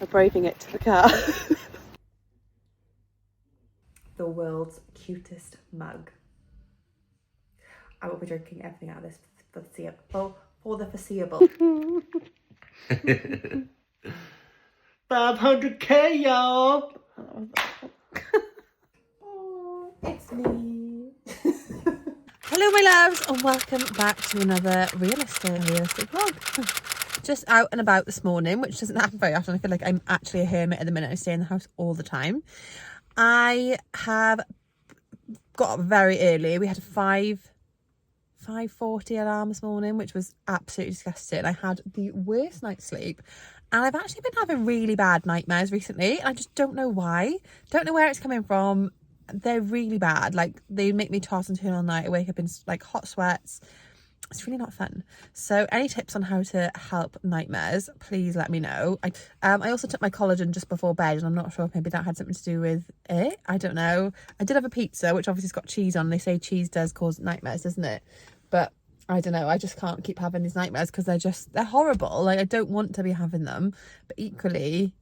I'm braving it to the car. The world's cutest mug. I will be drinking everything out of this for the foreseeable. 500k, y'all. Oh, it's me. Hello my loves and welcome back to another realistic vlog. Just out and about this morning, which doesn't happen very often. I feel like I'm actually a hermit at the minute. I stay in the house all the time. I have got up very early. We had a 5:40 alarm this morning, which was absolutely disgusting. I had the worst night's sleep and I've actually been having really bad nightmares recently. I just don't know why. Don't know where it's coming from. They're really bad. Like, they make me toss and turn all night. I wake up in like hot sweats. It's really not fun. So any tips on how to help nightmares, please let me know. I also took my collagen just before bed, and I'm not sure if maybe that had something to do with it. I don't know. I did have a pizza, which obviously has got cheese on. They say cheese does cause nightmares, doesn't it? But I don't know. I just can't keep having these nightmares because they're horrible. Like, I don't want to be having them. But equally,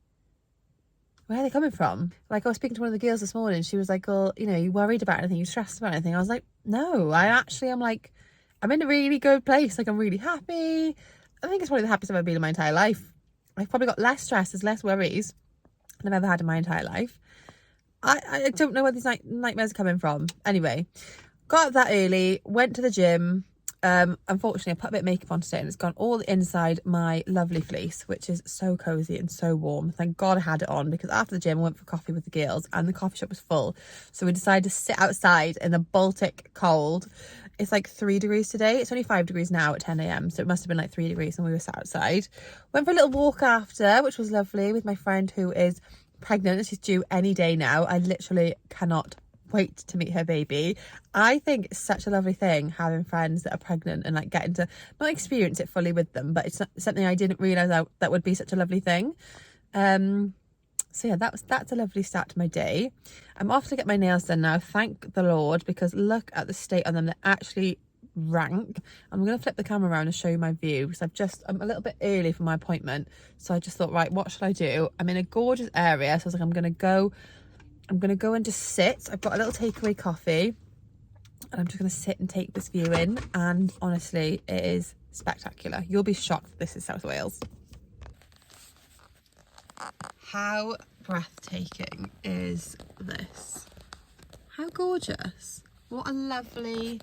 where are they coming from? Like, I was speaking to one of the girls this morning. She was like, well, you know, you worried about anything? You stressed about anything? I was like, no, I actually am like, I'm in a really good place. Like, I'm really happy. I think it's probably the happiest I've ever been in my entire life. I've probably got less stresses, less worries than I've ever had in my entire life. I don't know where these nightmares are coming from. Anyway, got up that early, went to the gym. Unfortunately, I put a bit of makeup on today and it's gone all inside my lovely fleece, which is so cozy and so warm. Thank God I had it on, because after the gym I went for coffee with the girls and the coffee shop was full, so we decided to sit outside in the Baltic cold. It's like 3 degrees today. It's only 5 degrees now at 10 a.m, so it must have been like 3 degrees, and we were sat outside. Went for a little walk after, which was lovely, with my friend who is pregnant. She's due any day now. I literally cannot wait to meet her baby. I think it's such a lovely thing having friends that are pregnant and like getting to not experience it fully with them, but it's not something I didn't realise that would be such a lovely thing. So yeah, that's a lovely start to my day. I'm off to get my nails done now, thank the Lord, because look at the state on them. They're actually rank. I'm going to flip the camera around and show you my view, because I'm a little bit early for my appointment, so I just thought, right, what should I do? I'm in a gorgeous area, so I was like, I'm going to go and just sit. I've got a little takeaway coffee and I'm just going to sit and take this view in, and honestly it is spectacular. You'll be shocked this is South Wales. How breathtaking is this? How gorgeous. What a lovely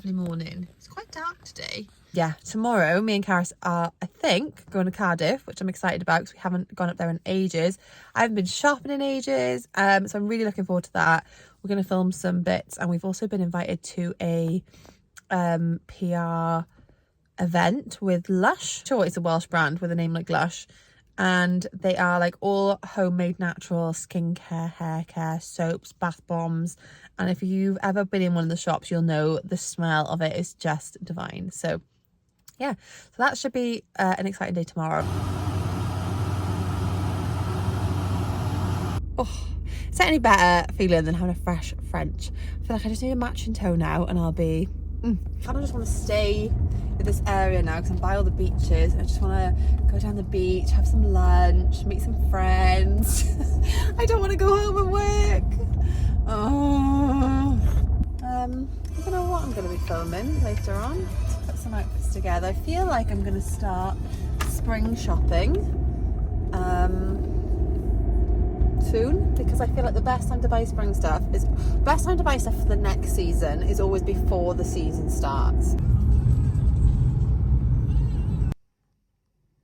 morning. It's quite dark today. Yeah, tomorrow me and Caris are, I think, going to Cardiff, which I'm excited about because we haven't gone up there in ages. I haven't been shopping in ages, so I'm really looking forward to that. We're going to film some bits, and we've also been invited to a PR event with Lush. Sure, it's a Welsh brand with a name like Lush, and they are like all homemade natural skincare, hair care, soaps, bath bombs, and if you've ever been in one of the shops, you'll know the smell of it is just divine. So yeah, so that should be an exciting day tomorrow. Oh, is that any better feeling than having a fresh French? I feel like I just need a matching toe now and I'll be I kind of just want to stay in this area now because I'm by all the beaches. I just want to go down the beach, have some lunch, meet some friends. I don't want to go home and work. Oh, I don't know what I'm going to be filming later on. To put some outfits together. I feel like I'm going to start spring shopping soon, because I feel like the best time to buy spring stuff is for the next season is always before the season starts.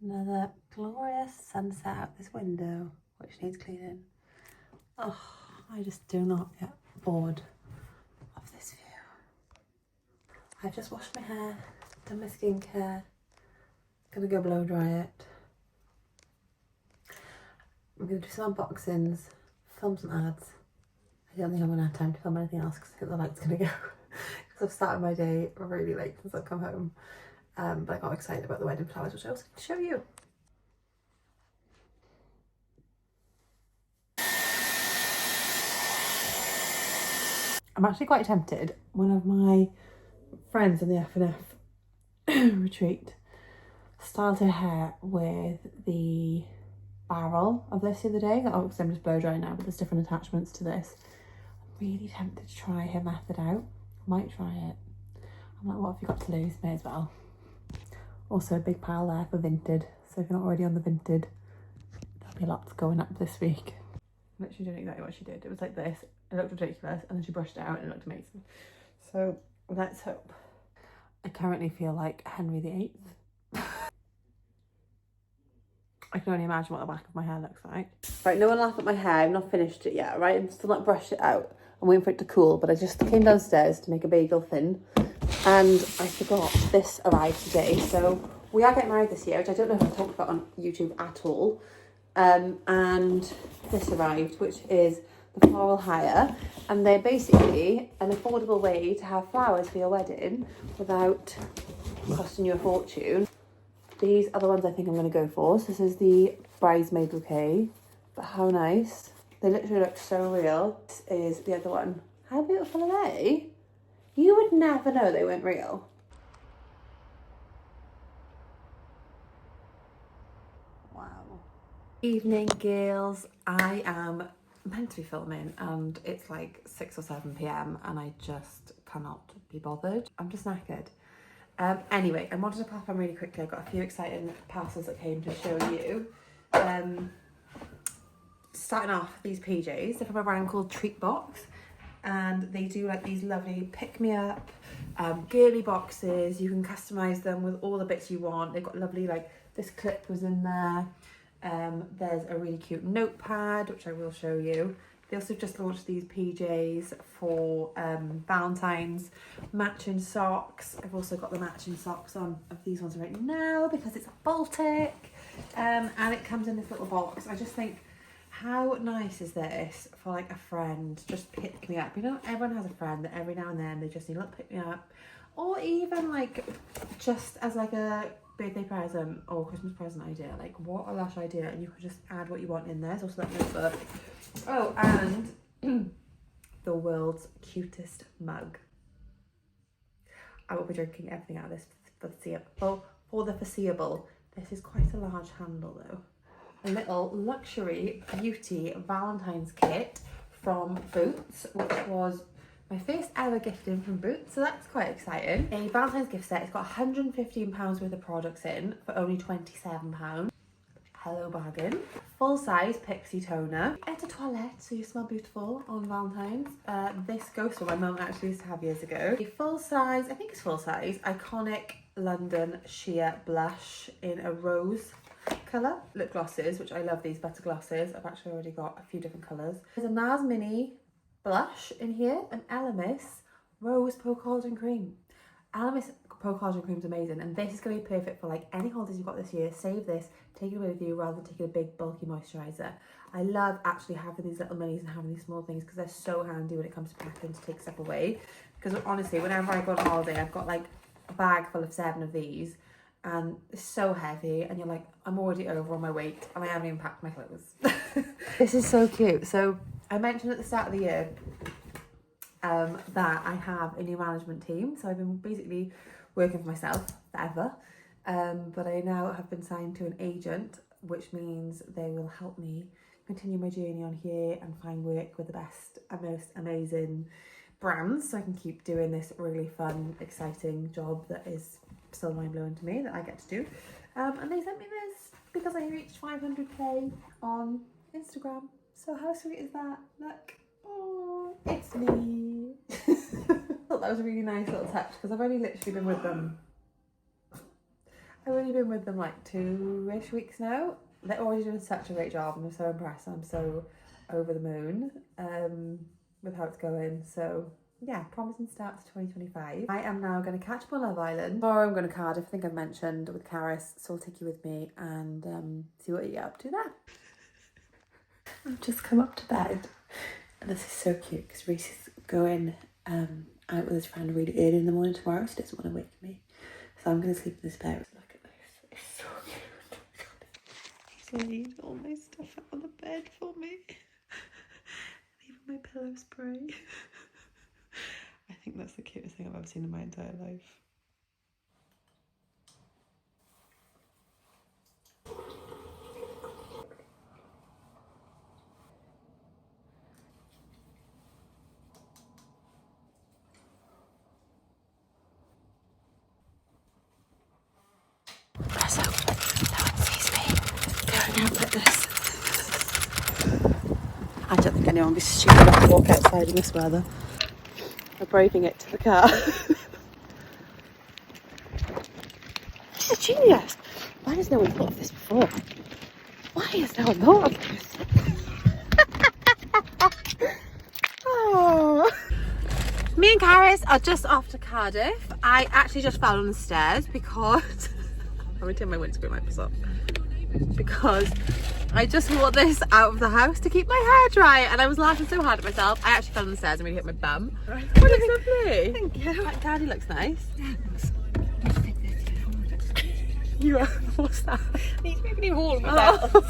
Another glorious sunset out this window, which needs cleaning. Oh, I just do not get bored of this view. I've just washed my hair, done my skincare, gonna go blow dry it. I'm going to do some unboxings, film some ads. I don't think I'm going to have time to film anything else because I think the light's going to go. Because I've started my day really late since I've come home. But I got excited about the wedding flowers, which I was going to show you. I'm actually quite tempted. One of my friends in the F&F retreat styled her hair with the barrel of this the other day. Obviously I'm just blow drying now, but there's different attachments to this. I'm really tempted to try her method out. I might try it. I'm like, what have you got to lose? May as well. Also a big pile there for Vinted. So if you're not already on the Vinted, there'll be lots going up this week. I'm literally doing exactly what she did. It was like this. It looked ridiculous and then she brushed it out and it looked amazing. So let's hope. I currently feel like Henry VIII. I can only imagine what the back of my hair looks like. Right, no one laugh at my hair. I've not finished it yet, right? I'm still not brushed it out. I'm waiting for it to cool, but I just came downstairs to make a bagel thin and I forgot this arrived today. So we are getting married this year, which I don't know if I talked about on YouTube at all. And this arrived, which is the floral hire, and they're basically an affordable way to have flowers for your wedding without costing you a fortune. These are the ones I think I'm going to go for. So this is the bridesmaid bouquet, but how nice. They literally look so real. This is the other one. How beautiful are they? You would never know they weren't real. Wow. Evening, girls. I am meant to be filming and it's like 6 or 7 p.m. and I just cannot be bothered. I'm just knackered. Anyway, I wanted to pop on really quickly. I've got a few exciting parcels that came to show you. Starting off, these PJs, they're from a brand called Treat Box, and they do like these lovely pick-me-up girly boxes. You can customise them with all the bits you want. They've got lovely, like this clip was in there. There's a really cute notepad, which I will show you. They also just launched these PJs for Valentine's, matching socks. I've also got the matching socks on of these ones right now because it's Baltic, and it comes in this little box. I just think, how nice is this for like a friend? Just pick me up. You know, everyone has a friend that every now and then they just need a little pick me up, or even like just as like a birthday present or Christmas present idea. Like, what a lush idea, and you can just add what you want in there. There's also that notebook. Oh, and the world's cutest mug. I will be drinking everything out of this for the foreseeable. This is quite a large handle though. A little luxury beauty Valentine's kit from Boots, which was my first ever gifting from Boots, so that's quite exciting. A Valentine's gift set. It's got £115 worth of products in for only £27. Hello bargain. Full size Pixie toner. It's a toilette, so you smell beautiful on Valentine's. This ghost one my mum actually used to have years ago. A full size, I think it's full size, iconic London sheer blush in a rose colour. Lip glosses, which I love these butter glosses. I've actually already got a few different colours. There's a NARS mini blush in here, an Elemis rose pearl collagen cream. Elemis pearl collagen cream is amazing, and this is going to be perfect for like any holidays you've got this year. Save this, take it away with you rather than taking a big bulky moisturiser. I love actually having these little minis and having these small things because they're so handy when it comes to packing to take stuff away. Because honestly, whenever I go on holiday, I've got like a bag full of 7 of these, and it's so heavy, and you're like, I'm already over on my weight and I haven't even packed my clothes. This is so cute. So I mentioned at the start of the year that I have a new management team. So I've been basically working for myself forever, but I now have been signed to an agent, which means they will help me continue my journey on here and find work with the best and most amazing brands, so I can keep doing this really fun, exciting job that is still mind-blowing to me that I get to do. And they sent me this because I reached 500k on Instagram. So how sweet is that? Look, oh, it's me. I thought that was a really nice little touch because I've only literally been with them. I've only been with them like 2-ish weeks now. They're already doing such a great job, and I'm so impressed. I'm so over the moon with how it's going. So yeah, promising start to 2025. I am now going to catch up on Love Island. Tomorrow I'm going to Cardiff, I think I've mentioned, with Caris, so I'll take you with me and see what you get up to there. I've just come up to bed, and this is so cute because Reese is going out with his friend really early in the morning tomorrow, so he doesn't want to wake me. So I'm going to sleep in this bed. Look at this, it's so cute. He's laying all my stuff out on the bed for me. Even my pillow spray. I think that's the cutest thing I've ever seen in my entire life. Now put this. I don't think anyone would be stupid enough to walk outside in this weather. I'm braving it to the car. This is genius. Why has no one thought of this before? Why has no one thought of this? Oh. Me and Caris are just off to Cardiff. I actually just fell on the stairs because I'm gonna turn my windscreen wipers off. Because I just wore this out of the house to keep my hair dry and I was laughing so hard at myself. I actually fell on the stairs and really hit my bum. Right. Oh, it looks lovely. Thank you. That daddy looks nice. You are, what's that? He's making you haul my Oh.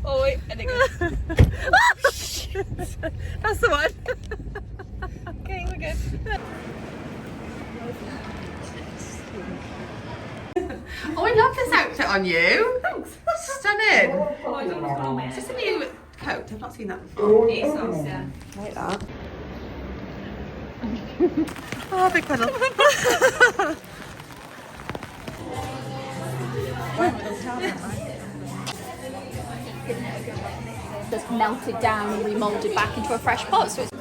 Oh wait, I think it's... Oh, shit. That's the one. Okay, we're good. Oh, I love this outfit on you. Thanks. Stunning. Oh, I don't know. Is this a new coat? I've not seen that before. ASOS, yeah. Like that. Oh, big puddle. Just melted down and remolded back into a fresh pot. So it's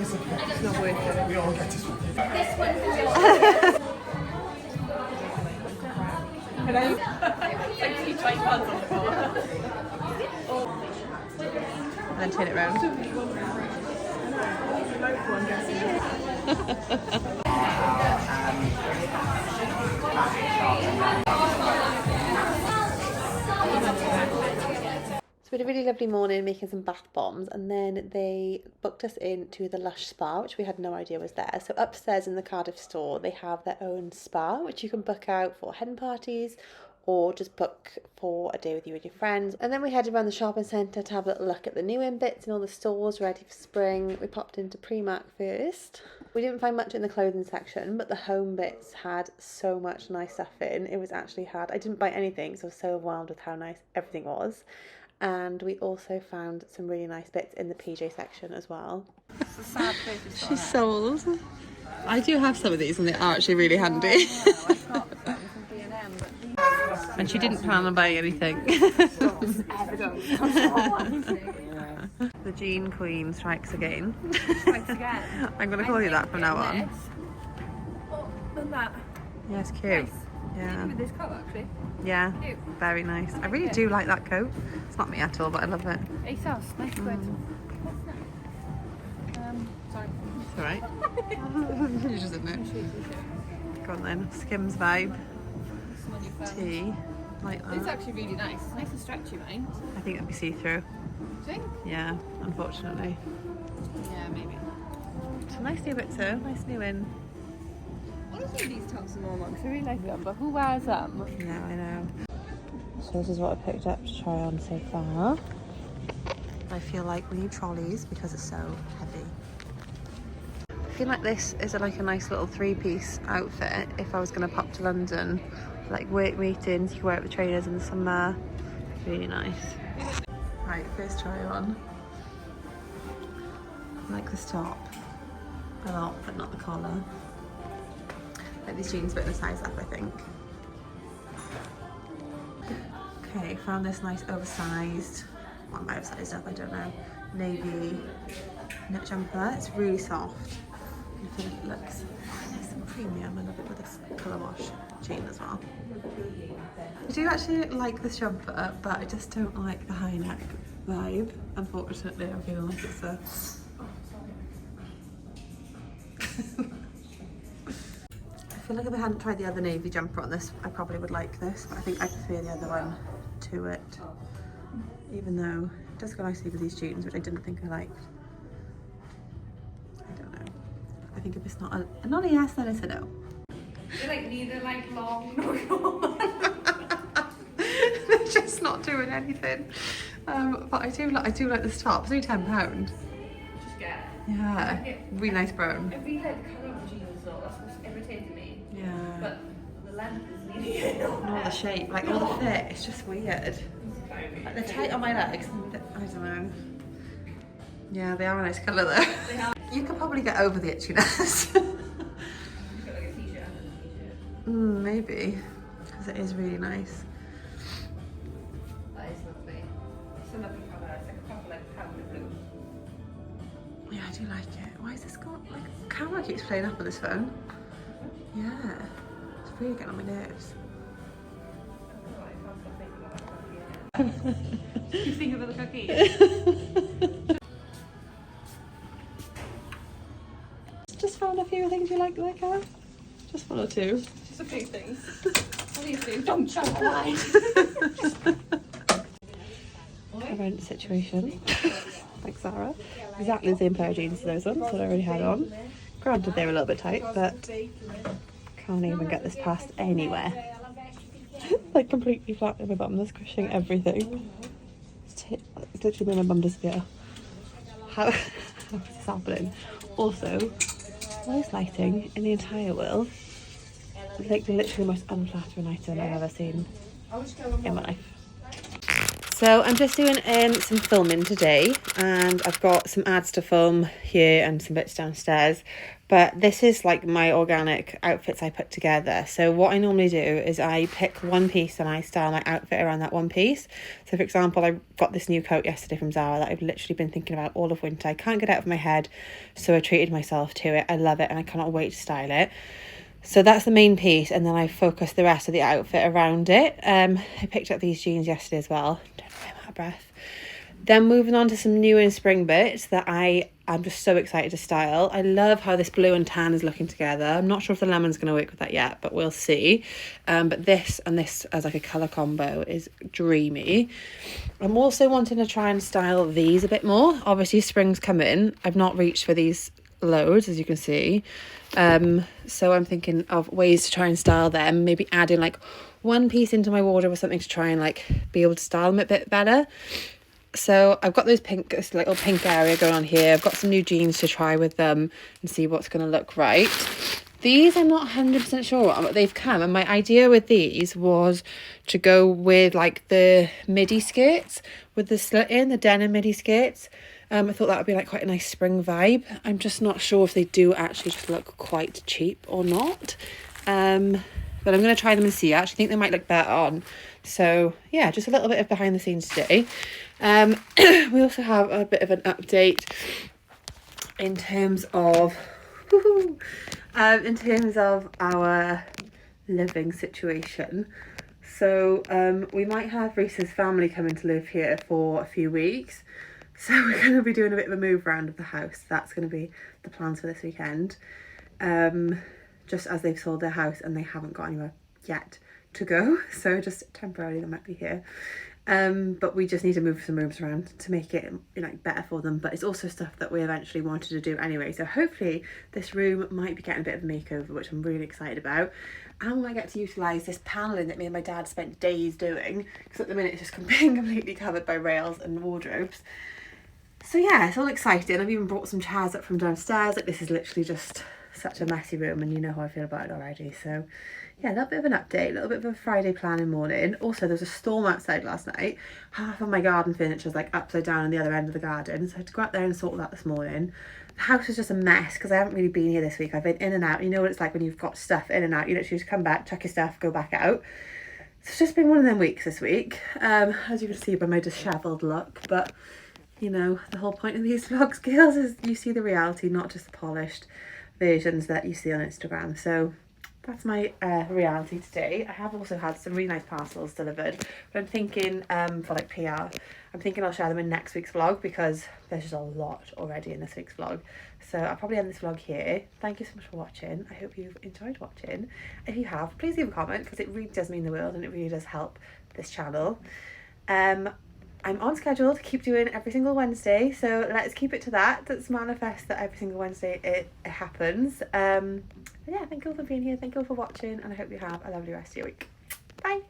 It's not worth it. We all get to swim. this one Hello? And then turn it round. So we had a really lovely morning making some bath bombs and then they booked us into the Lush Spa, which we had no idea was there. So upstairs in the Cardiff store they have their own spa which you can book out for hen parties or just book for a day with you and your friends. And then we headed around the shopping centre to have a little look at the new in bits and all the stores ready for spring. We popped into Primark first. We didn't find much in the clothing section, but the home bits had so much nice stuff in. It was actually I didn't buy anything, so I was so overwhelmed with how nice everything was. And we also found some really nice bits in the PJ section as well. It's a sad purchase. She's sold. I do have some of these and they are actually really handy. And she didn't plan on buying anything. The Jean Queen strikes again. I'm going to call you that from now on. And that. Yeah, it's cute. Yeah. With this coat actually. Yeah, Cute. very nice. I really do like that coat. It's not me at all, but I love it. ASOS, nice squid. Sorry. It's alright. You just didn't know. Go on then. Skims vibe. Tea. Like It's that. actually really nice. Nice and stretchy, mate. I think it'd be see-through. Do you think? Yeah, unfortunately. Yeah, maybe. It's a nice new bit too. Nice new in. Honestly, these tops are normal because I really like them, but who wears them? Yeah, I know. So this is what I picked up to try on so far. I feel like we need trolleys because it's so heavy. I feel like this is like a nice little three-piece outfit if I was going to pop to London. Like work meetings, you can wear it with trainers in the summer. Really nice. Right, first try on. I like this top a lot, but not the collar. Like these jeans a bit of a size up, I think. Okay, found this nice oversized, what am I oversized up, I don't know, navy knit jumper. It's really soft. I feel like it looks nice and premium. I love it with this colour wash jean as well. I do actually like this jumper, but I just don't like the high neck vibe. Unfortunately, I'm feeling like it's a... I feel like if I hadn't tried the other navy jumper on this, I probably would like this, but I think I prefer the other one to it. Even though it does go nicely with these jeans, which I didn't think I liked. I don't know. I think if it's not a yes, then it's a no. They're like neither like long nor short. They're just not doing anything. But I do like this top. It's only £10. Just get. Yeah, really nice brown. I really like the colour of the jeans though. That's what's irritated me. Yeah. But the length is needing it. And all the shape, like all the fit, it's just weird. Like they're tight on my legs. I don't know. Yeah, they are a nice colour though. You could probably get over the itchiness. Maybe, because it is really nice. That is lovely. It's a lovely colour. It's like a proper like powder blue. Yeah, I do like it. Why has this got like camera keeps playing up on this phone? Yeah, it's really getting on my nerves. You think about the cookies? Just found a few things you like there, Karen? Just one or two. Just a few things. What do you do? Don't show the light. A rent situation. Like Zara. Exactly the same pair of jeans as those ones that I already had on. Granted they were a little bit tight, but can't even get this past anywhere. Like completely flat in my bum, that's crushing everything. It's literally made my bum disappear. How is this happening? Also, worst lighting in the entire world. It's like literally the most unflattering item I've ever seen in my life. So I'm just doing some filming today, and I've got some ads to film here and some bits downstairs, but this is like my organic outfits I put together. So what I normally do is I pick one piece and I style my outfit around that one piece. So for example, I got this new coat yesterday from Zara that I've literally been thinking about all of winter. I can't get it out of my head, so I treated myself to it. I love it and I cannot wait to style it. So that's the main piece, and then I focus the rest of the outfit around it. I picked up these jeans yesterday as well. Don't know why I'm out of breath. Then moving on to some new in spring bits that I'm just so excited to style. I love how this blue and tan is looking together. I'm not sure if the lemon's going to work with that yet, but we'll see. But this and this as like a colour combo is dreamy. I'm also wanting to try and style these a bit more. Obviously spring's come in. I've not reached for these loads, as you can see. So I'm thinking of ways to try and style them, maybe adding like one piece into my wardrobe or something to try and like be able to style them a bit better. So I've got this little pink area going on here. I've got some new jeans to try with them and see what's going to look right. These I'm not 100% sure on, but they've come, and my idea with these was to go with like the midi skirts with the slit in, the denim midi skirts. I thought that would be like quite a nice spring vibe. I'm just not sure if they do actually just look quite cheap or not. But I'm going to try them and see. I actually think they might look better on. So yeah, just a little bit of behind the scenes today. We also have a bit of an update in terms of our living situation. So we might have Reese's family coming to live here for a few weeks. So we're going to be doing a bit of a move around of the house. That's going to be the plans for this weekend. Just as they've sold their house and they haven't got anywhere yet to go. So just temporarily they might be here. But we just need to move some rooms around to make it like better for them. But it's also stuff that we eventually wanted to do anyway. So hopefully this room might be getting a bit of a makeover, which I'm really excited about. And I get to utilise this panelling that me and my dad spent days doing. Because at the minute it's just being completely covered by rails and wardrobes. So yeah, it's all exciting. I've even brought some chairs up from downstairs. Like this is literally just such a messy room, and you know how I feel about it already. So yeah, a little bit of an update, a little bit of a Friday planning morning. Also, there was a storm outside last night. Half of my garden furniture was like upside down on the other end of the garden. So I had to go out there and sort that this morning. The house was just a mess because I haven't really been here this week. I've been in and out. You know what it's like when you've got stuff in and out. You literally just come back, chuck your stuff, go back out. So it's just been one of them weeks this week. As you can see by my dishevelled look, but you know, the whole point of these vlogs, girls, is you see the reality, not just the polished versions that you see on Instagram. So that's my reality today. I have also had some really nice parcels delivered, but I'm thinking for like PR, I'm thinking I'll share them in next week's vlog because there's just a lot already in this week's vlog. So I'll probably end this vlog here. Thank you so much for watching. I hope you've enjoyed watching. If you have, please leave a comment because it really does mean the world and it really does help this channel. I'm on schedule to keep doing every single Wednesday, so let's keep it to that. Let's manifest that every single Wednesday it happens. Yeah, thank you all for being here, thank you all for watching, and I hope you have a lovely rest of your week. Bye!